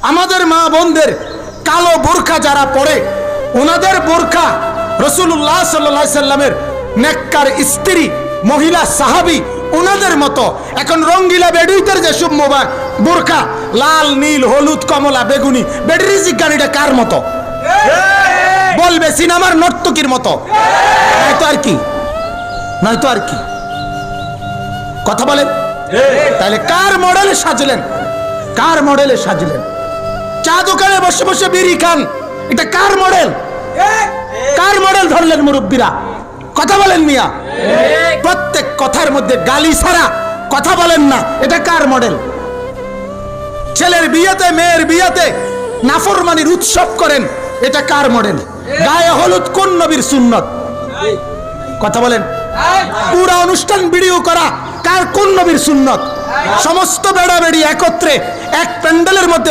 আমাদের মা বোনদের কালো বোরখা যারা পরে, ওনাদের বোরখা রাসূলুল্লাহ সাল্লাল্লাহু আলাইহি সাল্লামের নেককার স্ত্রী মহিলা সাহাবী ওনাদের মতো। এখন রঙ্গিলা বেডুইতের যে সব বোরখা লাল নীল হলুদ কমলা বেগুনি, বেডরিজিক গাড়িটা কার মতো? বলবে সিনেমার নর্তকীর মতো, নয়তো আর কি, নয়তো আর কি। কথা বলেন। তাহলে কার মডেলে সাজলেন? কার মডেলে সাজলেন? চা দোকানে বসে বসে বিড়ি খান, এটা কার মডেল? কার মডেল ধরলেন মুরব্বীরা? কথা বলেন মিয়া। প্রত্যেক কথার মধ্যে গালি ছাড়া কথা বলেন না, এটা কার মডেল? ছেলের বিয়েতে মেয়ের বিয়েতে নাফরমানির উৎসব করেন, এটা কার মডেল? গায়ে হলুদ কোন নবীর সুন্নত? কথা বলেন। পুরা অনুষ্ঠান ভিডিও করা কার কোন নবীর সুন্নত? সমস্ত বেড়া বেড়ি একত্রে এক প্যান্ডেলের মধ্যে